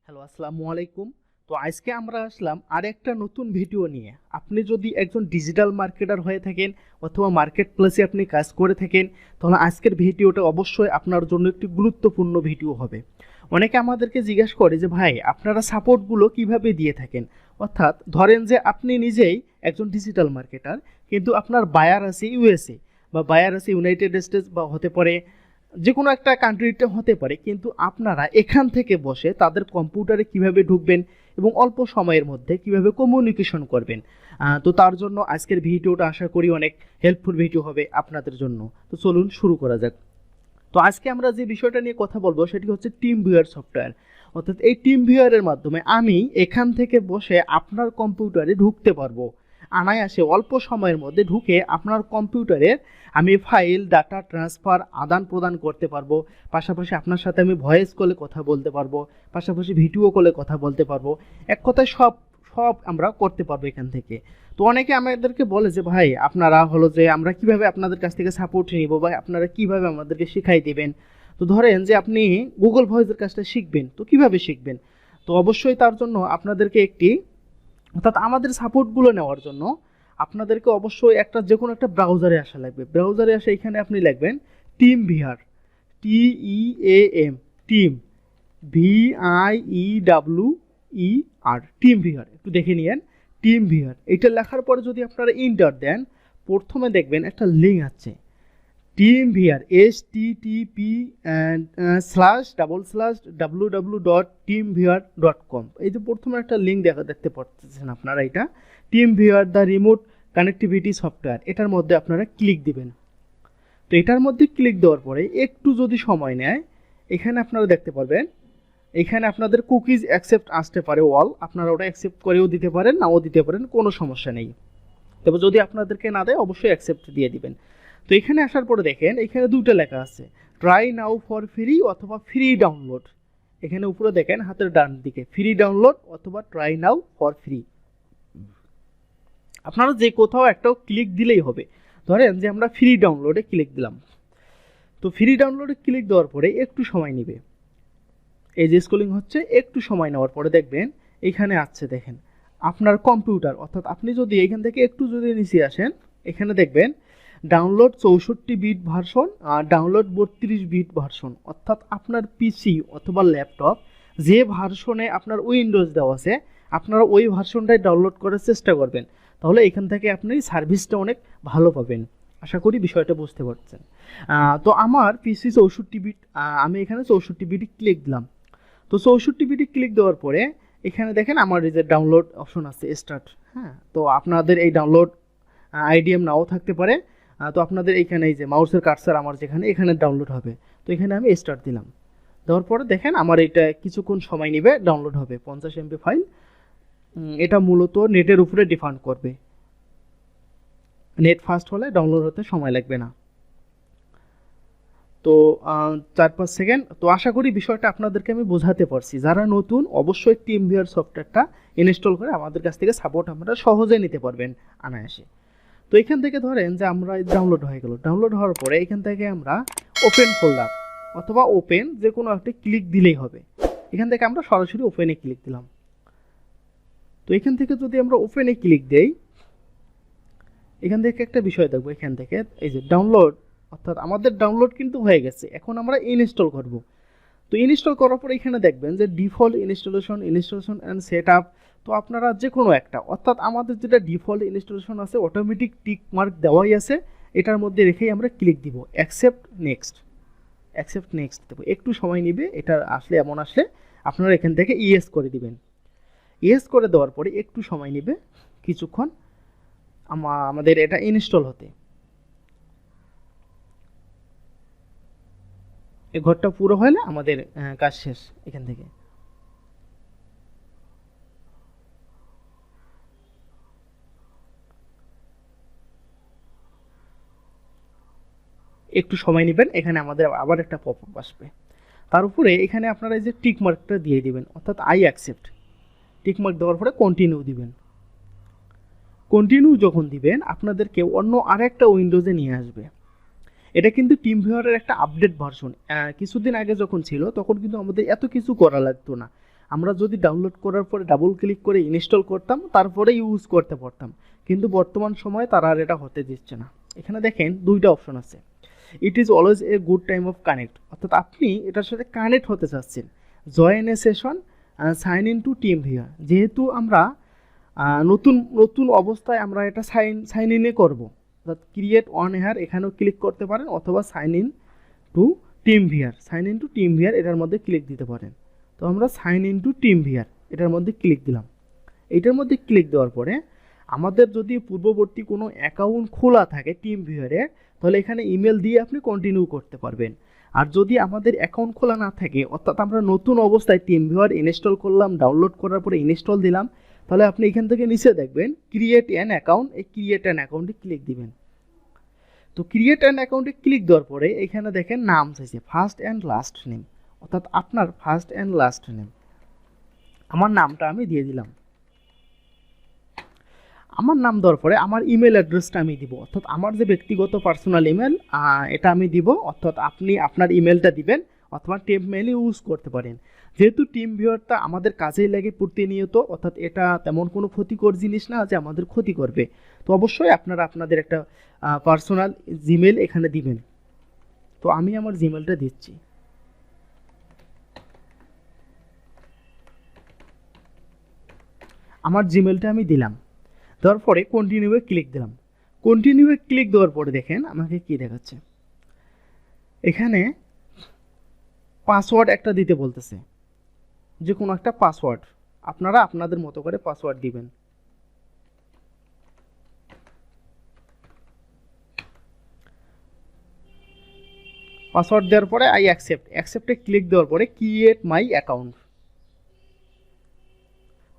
Hello, আসসালামু আলাইকুম। তো আজকে আমরা আসলাম আরেকটা নতুন ভিডিও নিয়ে। আপনি যদি একজন ডিজিটাল মার্কেটার হয়ে থাকেন অথবা মার্কেট প্লেসে আপনি কাজ করে থাকেন, তাহলে আজকের ভিডিওটা অবশ্যই আপনার জন্য একটি গুরুত্বপূর্ণ ভিডিও হবে। অনেকে আমাদেরকে জিজ্ঞেস করে যে ভাই, আপনারা সাপোর্টগুলো কিভাবে দিয়ে থাকেন। অর্থাৎ ধরেন যে আপনি নিজেই একজন ডিজিটাল মার্কেটার, কিন্তু আপনার বায়ার আছে ইউএসএ বা বায়ার আছে ইউনাইটেড স্টেটস বা হতে পারে যে কোনো একটা কান্ট্রিতে হতে পারে, কিন্তু আপনারা এখান থেকে বসে তাদের কম্পিউটারে কিভাবে ঢুকবেন এবং অল্প সময়ের মধ্যে কিভাবে কমিউনিকেশন করবেন। তো তার জন্য আজকের ভিডিওটা আশা করি অনেক হেল্পফুল ভিডিও হবে আপনাদের জন্য। তো চলুন শুরু করা যাক। তো আজকে আমরা যে বিষয়টা নিয়ে কথা বলবো সেটি হচ্ছে টিম ভিউয়ার সফটওয়্যার। অর্থাৎ এই টিম ভিউয়ারের মাধ্যমে আমি এখান থেকে বসে আপনার কম্পিউটারে ঢুকতে পারবো, অনায়াসে অল্প সময়ের মধ্যে ঢুকে আপনার কম্পিউটারের আমি ফাইল ডাটা ট্রান্সফার আদান প্রদান করতে পারবো। পাশাপাশি আপনার সাথে আমি ভয়েস কলে কথা বলতে পারবো, পাশাপাশি ভিডিও কলে কথা বলতে পারবো। এক কথায় সব সব আমরা করতে পারবো এখান থেকে। তো অনেকে আমাদেরকে বলে যে ভাই, আপনারা হলো যে আমরা কিভাবে আপনাদের কাছ থেকে সাপোর্ট নিব বা আপনারা কিভাবে আমাদেরকে শিখাই দেবেন। তো ধরেন যে আপনি গুগল ভয়েসের কাজটা শিখবেন, তো কিভাবে শিখবেন। তো অবশ্যই তার জন্য আপনাদেরকে একটি, অর্থাৎ আমাদের সাপোর্টগুলো নেওয়ার জন্য আপনাদেরকে অবশ্যই একটা যে কোনো একটা ব্রাউজারে আসা লাগবে। ব্রাউজারে আসে এখানে আপনি লিখবেন team VR, TEAM, team, VIEWER, team VR. একটু দেখে নিয়েন টিম ভিআর। এটা লেখার পরে যদি আপনারা ইন্টার দেন, প্রথমে দেখবেন একটা লিঙ্ক আছে টিম ভিআর, http://www.teamvr.com। এই যে প্রথমে একটা লিঙ্ক দেখতে পাচ্ছেন আপনারা, এটা team VR the remote connectivity software. এটার মধ্যে আপনারা ক্লিক দিবেন। তো এটার মধ্যে ক্লিক দেওয়ার পরে একটু যদি সময় নেয়, এখানে আপনারা দেখতে পারবেন এখানে আপনাদের কুকিজ অ্যাকসেপ্ট আসতে পারে অল। আপনারা ওটা অ্যাকসেপ্ট করেও দিতে পারেন, নাও দিতে পারেন, কোনো সমস্যা নেই। তবে যদি আপনাদেরকে না দেয় অবশ্যই অ্যাকসেপ্ট দিয়ে দিবেন। তো এখানে আসার পরে দেখেন এখানে দুটো লেখা আছে, ট্রাই নাও ফর ফ্রি অথবা ফ্রি ডাউনলোড। এখানে উপরে দেখেন হাতের ডান দিকে ফ্রি ডাউনলোড অথবা ট্রাই নাও ফর ফ্রি। আপনারা যে কোথাও একটা ক্লিক দিলেই হবে। ধরেন যে আমরা ফ্রি ডাউনলোডে ক্লিক দিলাম। তো ফ্রি ডাউনলোডে ক্লিক দেওয়ার পরে একটু সময় নেবে, এই যে স্ক্রলিং হচ্ছে, একটু সময় নেওয়ার পরে দেখবেন এখানে আছে, দেখেন আপনার কম্পিউটার। অর্থাৎ আপনি যদি এখান থেকে একটু যদি নিচে আসেন, এখানে দেখবেন ডাউনলোড 64 বিট ভার্সন আর ডাউনলোড 32 বিট ভার্সন। অর্থাৎ আপনার পিসি অথবা ল্যাপটপ যে ভার্সনে আপনার উইন্ডোজ দেওয়া আছে, আপনারা ওই ভার্সনটাই ডাউনলোড করার চেষ্টা করবেন। তাহলে এখান থেকে আপনি সার্ভিসটা অনেক ভালো পাবেন। আশা করি বিষয়টা বুঝতে পারছেন। তো আমার পিসি 64 বিট, আমি এখানে 64 বিটে ক্লিক দিলাম। তো 64 বিটে ক্লিক দেওয়ার পরে এখানে দেখেন আমার এই যে ডাউনলোড অপশন আছে স্টার্ট। হ্যাঁ, তো আপনাদের এই ডাউনলোড আইডিএম নাও থাকতে পারে। তো আপনাদের এইখানে এই যে মাউসের কার্সার আমার যেখানে, এখানে ডাউনলোড হবে। তো এখানে আমি স্টার্ট দিলাম। দেওয়ার পরে দেখেন আমার এটা কিছুক্ষণ সময় নেবে, ডাউনলোড হবে 50 MB ফাইল। এটা মূলত নেটের উপরে ডিপেন্ড করবে, নেট ফাস্ট হলে ডাউনলোড হতে সময় লাগবে না। তো 4-5 সেকেন্ড। তো আশা করি বিষয়টা আপনাদেরকে আমি বোঝাতে পারছি। যারা নতুন অবশ্যই টিম ভিউয়ার সফটওয়্যারটা ইনস্টল করে আমাদের কাছ থেকে সাপোর্ট আপনারা সহজে নিতে পারবেন অনায়াসে। তো এখান থেকে ধরেন যে আমরা ডাউনলোড হয়ে গেল। ডাউনলোড হওয়ার পরে এখান থেকে আমরা ওপেন ফোল্ডার অথবা ওপেন যে কোনো একটা ক্লিক দিলেই হবে। এখান থেকে আমরা সরাসরি ওপেনে ক্লিক দিলাম। তো এখান থেকে যদি আমরা ওপেনে ক্লিক দেই, এখান থেকে একটা বিষয় দেখবো, এখান থেকে এই যে ডাউনলোড, অর্থাৎ আমাদের ডাউনলোড কিন্তু হয়ে গেছে। এখন আমরা ইনস্টল করব। তো ইনস্টল করার পর এখানে দেখবেন যে default installation and set up. তো আপনারা যে কোনো একটা, অর্থাৎ আমাদের যেটা ডিফল্ট ইনস্টলেশন আছে অটোমেটিক টিক মার্ক দেওয়াই আছে, এটার মধ্যে রেখেই আমরা ক্লিক দিব। অ্যাকসেপ্ট নেক্সট দেবো। একটু সময় নেবে, এটা আসলে এমন আসলে আপনারা এখান থেকে ইয়েস করে দিবেন। ইয়েস করে দেওয়ার পরে একটু সময় নেবে, কিছুক্ষণ আমাদের এটা ইনস্টল হতে। এই ঘরটা পুরো হলে আমাদের কাজ শেষ। এখান থেকে একটু সময় নেবেন, এখানে আমাদের আবার একটা পপআপ আসবে। তার উপরে এখানে আপনারা এই যে টিক মার্কটা দিয়ে দিবেন, অর্থাৎ আই অ্যাকসেপ্ট। টিক মার্ক দেওয়ার পরে কন্টিনিউ দিবেন। কন্টিনিউ যখন দিবেন আপনাদেরকে অন্য আরেকটা উইন্ডোজে নিয়ে আসবে। এটা কিন্তু টিম ভিউয়ারের একটা আপডেট ভার্সন। কিছুদিন আগে যখন ছিল তখন কিন্তু আমাদের এত কিছু করা লাগতো না। আমরা যদি ডাউনলোড করার পরে ডাবল ক্লিক করে ইনস্টল করতাম তারপরে ইউজ করতে পারতাম, কিন্তু বর্তমান সময়ে তারা আর এটা হতে দিচ্ছে না। এখানে দেখেন দুইটা অপশন আছে, it is always a good time of connect, অর্থাৎ আপনি এটার সাথে কানেক্ট হতে চাচ্ছেন, join a session, sign in to TeamViewer. যেহেতু আমরা নতুন নতুন অবস্থায় আমরা এটা সাইন ইনে করবো, অর্থাৎ ক্রিয়েট অন হেয়ার এখানেও ক্লিক করতে পারেন, অথবা sign in to TeamViewer এটার মধ্যে ক্লিক দিতে পারেন। তো আমরা sign in to TeamViewer এটার মধ্যে ক্লিক দিলাম। এইটার মধ্যে ক্লিক দেওয়ার পরে আমাদের যদি পূর্ববর্তী কোনো অ্যাকাউন্ট খোলা থাকে টিম ভিউয়ারে, তাহলে এখানে ইমেল দিয়ে আপনি কন্টিনিউ করতে পারবেন। আর যদি আমাদের অ্যাকাউন্ট খোলা না থাকে, অর্থাৎ আমরা নতুন অবস্থায় টিম ভিউয়ার ইনস্টল করলাম, ডাউনলোড করার পরে ইনস্টল দিলাম, তাহলে আপনি এখান থেকে নিচে দেখবেন ক্রিয়েট অ্যান অ্যাকাউন্ট, এই ক্রিয়েট অ্যান অ্যাকাউন্টে ক্লিক দিবেন। তো ক্রিয়েট অ্যান অ্যাকাউন্টে ক্লিক দেওয়ার পরে এখানে দেখেন নাম চাইছে ফার্স্ট অ্যান্ড লাস্ট নেম, অর্থাৎ আপনার ফার্স্ট অ্যান্ড লাস্ট নেম। আমার নামটা আমি দিয়ে দিলাম। আমার নাম দেওয়ার পরে আমার ইমেল অ্যাড্রেসটা আমি দিব, অর্থাৎ আমার যে ব্যক্তিগত পার্সোনাল ইমেল এটা আমি দিব, অর্থাৎ আপনি আপনার ইমেলটা দিবেন, অথবা টেম্প মেল ইউজ করতে পারেন। যেহেতু টিম ভিউয়ারটা আমাদের কাজেই লাগে প্রতিনিয়ত, অর্থাৎ এটা তেমন কোনো ক্ষতিকর জিনিস না যে আমাদের ক্ষতি করবে, তো অবশ্যই আপনারা আপনাদের একটা পার্সোনাল জিমেল এখানে দিবেন। তো আমি আমার জিমেলটা দিচ্ছি। আমার জিমেলটা আমি দিলাম, দেওয়ার পরে কন্টিনিউয়ে ক্লিক দিলাম। কন্টিনিউয়ে ক্লিক দেওয়ার পরে দেখেন আমাকে কি দেখাচ্ছে, এখানে পাসওয়ার্ড একটা দিতে বলতেছে, যে কোনো একটা পাসওয়ার্ড আপনারা আপনাদের মতো করে পাসওয়ার্ড দিবেন। পাসওয়ার্ড দেওয়ার পরে আই অ্যাকসেপ্টে ক্লিক দেওয়ার পরে ক্রিয়েট মাই অ্যাকাউন্ট।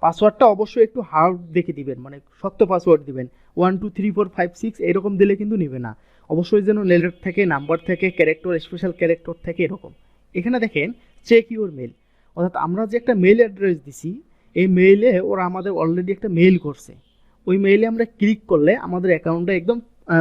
পাসওয়ার্ডটা অবশ্যই একটু হার্ড দেখে দিবেন, মানে শক্ত পাসওয়ার্ড দিবেন, 1 2 3 4 5 6 এরকম দিলে কিন্তু নেবে না, অবশ্যই যেন লেটার থেকে, নাম্বার থেকে, ক্যারেক্টার, স্পেশাল ক্যারেক্টার থেকে এরকম। এখানে দেখেন চেক ইউর মেল, অর্থাৎ আমরা যে একটা মেল অ্যাড্রেস দিছি, এই মেইলে ওরা আমাদের অলরেডি একটা মেইল করছে, ওই মেইলে আমরা ক্লিক করলে আমাদের অ্যাকাউন্টটা একদম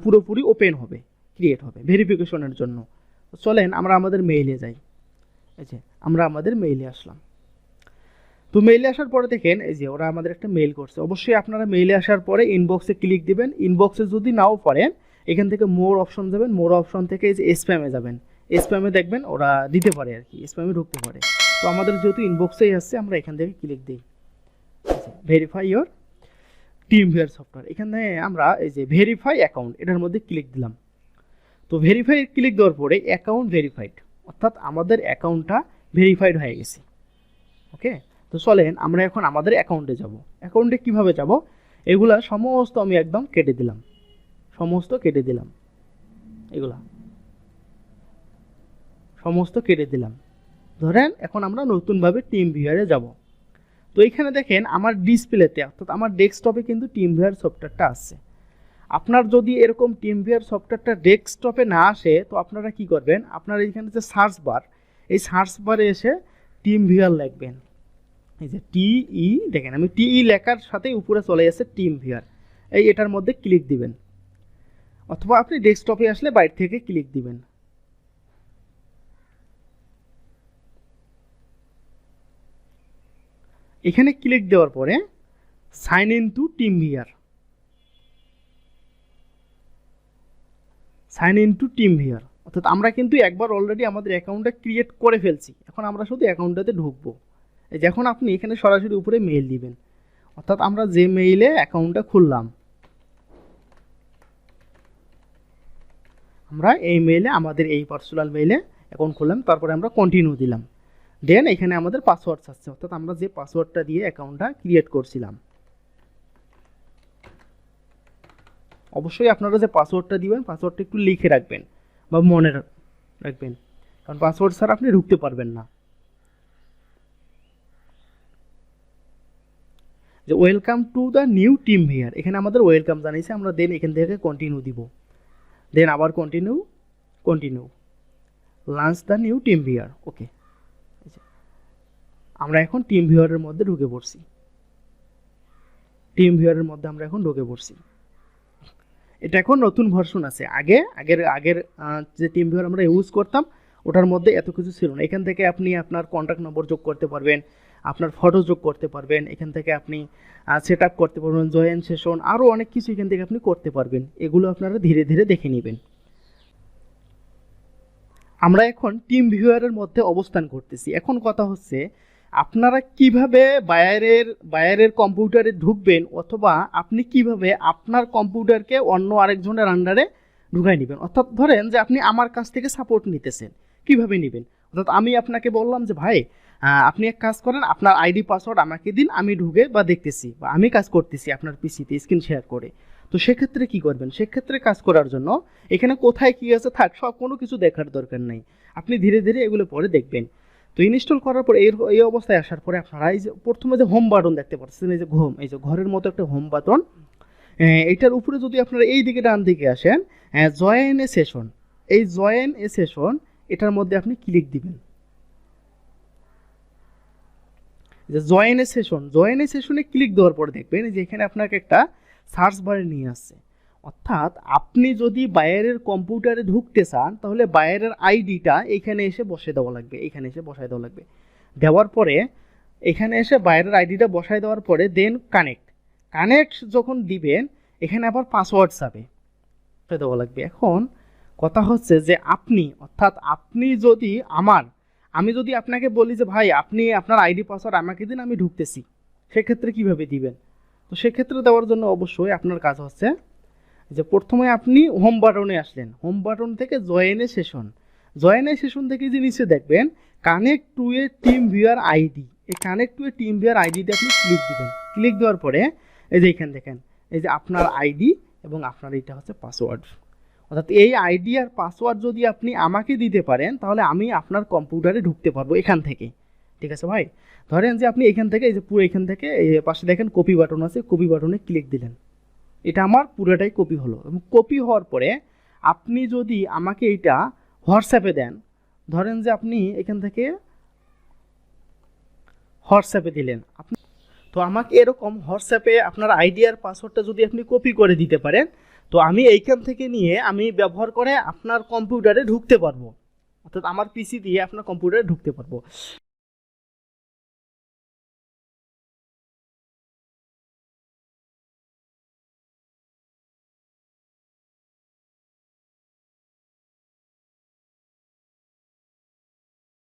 পুরোপুরি ওপেন হবে, ক্রিয়েট হবে ভেরিফিকেশনের জন্য। চলেন আমরা আমাদের মেইলে যাই। এই যে আমরা আমাদের মেইলে আসলাম। তো মেইলে আসার পরে দেখেন এই যে ওরা আমাদের একটা মেইল করছে, অবশ্যই আপনারা মেইলে আসার পরে ইনবক্সে ক্লিক দিবেন। ইনবক্সে যদি নাও পারেন এখান থেকে মোর অপশন যাবেন, মোর অপশন থেকে এই যে স্প্যামে যাবেন, স্প্যামে দেখবেন ওরা দিতে পারে আর কি, স্প্যামে ঢুকতে পারে। তো আমাদের যেহেতু ইনবক্সেই আসছে আমরা এখান থেকে ক্লিক দিই, verify your team viewer software, এখানে আমরা এই যে ভেরিফাই অ্যাকাউন্ট এটার মধ্যে ক্লিক দিলাম। তো ভেরিফাই ক্লিক দেওয়ার পরে অ্যাকাউন্ট ভেরিফাইড, অর্থাৎ আমাদের অ্যাকাউন্টটা ভেরিফাইড হয়ে গেছে। ওকে, তো চলেন আমরা এখন আমাদের অ্যাকাউন্টে যাব। অ্যাকাউন্টে কিভাবে যাব এগুলা সমস্ত আমি একদম কেটে দিলাম, সমস্ত কেটে দিলাম, এগুলা সমস্ত কেটে দিলাম। ধরেন এখন আমরা নতুনভাবে টিম ভিউয়ারে যাব। তো এইখানে দেখেন আমার ডিসপ্লেতে, অর্থাৎ আমার ডেস্কটপে কিন্তু টিম ভিউয়ার সফটওয়্যারটা আসছে। আপনার যদি এরকম টিম ভিউয়ার সফটওয়্যারটা ডেস্কটপে না আসে, তো আপনারা কি করবেন, আপনার এইখানে যে সার্চ বার, এই সার্চ বারে এসে টিম ভিউয়ার লিখবেন, এই যে টিই, দেখেন আমি টিই লেখার সাথে উপরে চলে আসে টিম ভিউয়ার, এই এটার মধ্যে ক্লিক দিবেন, অথবা আপনি ডেস্কটপে আসলে বাইরে থেকে ক্লিক দিবেন। এখানে ক্লিক দেওয়ার পরে sign in to TeamViewer, sign in to TeamViewer, অর্থাৎ আমরা কিন্তু একবার অলরেডি আমাদের অ্যাকাউন্টটা ক্রিয়েট করে ফেলছি, এখন আমরা শুধু অ্যাকাউন্টটাতে ঢুকবো। যখন আপনি এখানে সরাসরি উপরে মেইল দিবেন, অর্থাৎ আমরা যে মেইলে অ্যাকাউন্টটা খুললাম, আমরা এই মেইলে আমাদের এই পার্সোনাল মেইলে অ্যাকাউন্ট খুললাম, তারপরে আমরা কন্টিনিউ দিলাম। দেন এখানে আমাদের পাসওয়ার্ড আসছে, অর্থাৎ আমরা যে পাসওয়ার্ডটা দিয়ে অ্যাকাউন্টটা ক্রিয়েট করছিলাম। অবশ্যই আপনারা যে পাসওয়ার্ডটা দিবেন পাসওয়ার্ডটা একটু লিখে রাখবেন বা মনে রাখবেন, কারণ পাসওয়ার্ড ছাড়া আপনি ঢুকতে পারবেন না। যে welcome to the new team viewer, এখানে আমাদের ওয়েলকাম জানিয়েছে, আমরা দেন এখান থেকে কন্টিনিউ দিব, দেন আবার continue, launch the new team viewer. Okay, আমরা এখন টিম ভিউয়ারের মধ্যে ঢুকে পড়ছি, টিম ভিউয়ারের মধ্যে আমরা এখন ঢুকে পড়ছি। এটা এখন নতুন ভার্সন আছে, আগের যে টিম ভিউয়ার আমরা ইউজ করতাম ওটার মধ্যে এত কিছু ছিল না। এখান থেকে আপনি আপনার কন্ট্যাক্ট নম্বর যোগ করতে পারবেন, আপনার ফটো যোগ করতে পারবেন, এখান থেকে আপনি সেট আপ করতে পারবেন, জয়েন সেশন, আরও অনেক কিছু এখান থেকে আপনি করতে পারবেন। এগুলো আপনারা ধীরে ধীরে দেখে নেবেন। আমরা এখন টিম ভিউয়ারের মধ্যে অবস্থান করতেছি। এখন কথা হচ্ছে আপনারা কিভাবে বায়ারের কম্পিউটারে ঢুকবেন, অথবা আপনি কিভাবে আপনার কম্পিউটারকে অন্য আরেকজনের আন্ডারে ঢুকাই নেবেন। অর্থাৎ ধরেন যে আপনি আমার কাছ থেকে সাপোর্ট নিতেছেন, কিভাবে নেবেন? অর্থাৎ আমি আপনাকে বললাম যে ভাই আপনি এক কাজ করেন, আপনার আইডি পাসওয়ার্ড আমাকে দিন, আমি ঢুকে বা দেখতেছি বা আমি কাজ করতেছি আপনার পিসিতে স্ক্রিন শেয়ার করে। তো সেক্ষেত্রে কি করবেন? সেক্ষেত্রে কাজ করার জন্য এখানে কোথায় কি আছে থাক, সব কোনো কিছু দেখার দরকার নেই, আপনি ধীরে ধীরে এগুলো পরে দেখবেন। তো ইনস্টল করার পর এই অবস্থায় আসার পরে আপনারা এই যে প্রথমে যে হোম বাটন দেখতে পাচ্ছেন, এই যে ঘরের মতো একটা হোম বাটন, এইটার উপরে যদি আপনারা এই দিকে ডান দিকে আসেন, জয়েন এ সেশন, এই জয়েন এ সেশন এটার মধ্যে আপনি ক্লিক দিবেন। যে জয়েন এ সেশনে ক্লিক দেওয়ার পরে দেখবেন যে এখানে আপনাকে একটা সার্চ বারে নিয়ে আসছে। অর্থাৎ আপনি যদি বায়ারের কম্পিউটারে ঢুকতে চান তাহলে বায়ারের আইডিটা এখানে এসে বসিয়ে দেওয়া লাগবে, এখানে এসে বসায় দেওয়া লাগবে। দেওয়ার পরে এখানে এসে বায়ারের আইডিটা বসায় দেওয়ার পরে দেন কানেক্ট যখন দিবেন এখানে আবার পাসওয়ার্ড চাবে, দেওয়া লাগবে। এখন কথা হচ্ছে যে আপনি যদি আমি যদি আপনাকে বলি যে ভাই আপনি আপনার আইডি পাসওয়ার্ড আমাকে দিন, আমি ঢুকতেছি, সেক্ষেত্রে কিভাবে দিবেন? তো সেক্ষেত্রে দেওয়ার জন্য অবশ্যই আপনার কাজ হচ্ছে যে প্রথমে আপনি হোম বাটনে আসলেন, হোম বাটন থেকে জয়েন এ সেশন থেকে যে নিচে দেখবেন connect to a team viewer ID, এই connect to a team viewer আইডিতে আপনি ক্লিক দিবেন। ক্লিক দেওয়ার পরে এই যে এখানে দেখেন এই যে আপনার আইডি এবং আপনার এইটা হচ্ছে পাসওয়ার্ড। অর্থাৎ এই আইডি আর পাসওয়ার্ড যদি আপনি আমাকে দিতে পারেন তাহলে আমি আপনার কম্পিউটারে ঢুকতে পারবো এখান থেকে। ঠিক আছে ভাই? ধরেন যে আপনি এখান থেকে এই যে পুরো এখান থেকে এই পাশে দেখেন কপি বাটন আছে, কপি বাটনে ক্লিক দিলেন, এটা আমার পুরোটাই কপি হলো। এবং কপি হওয়ার পরে আপনি যদি আমাকে এইটা হোয়াটসঅ্যাপে দেন, ধরেন যে আপনি এখান থেকে হোয়াটসঅ্যাপে দিলেন, আপনি তো আমাকে এরকম হোয়াটসঅ্যাপে আপনার আইডি আর পাসওয়ার্ডটা যদি আপনি কপি করে দিতে পারেন তো আমি এইখান থেকে নিয়ে আমি ব্যবহার করে আপনার কম্পিউটারে ঢুকতে পারবো, অর্থাৎ আমার পিসি দিয়ে আপনার কম্পিউটারে ঢুকতে পারবো।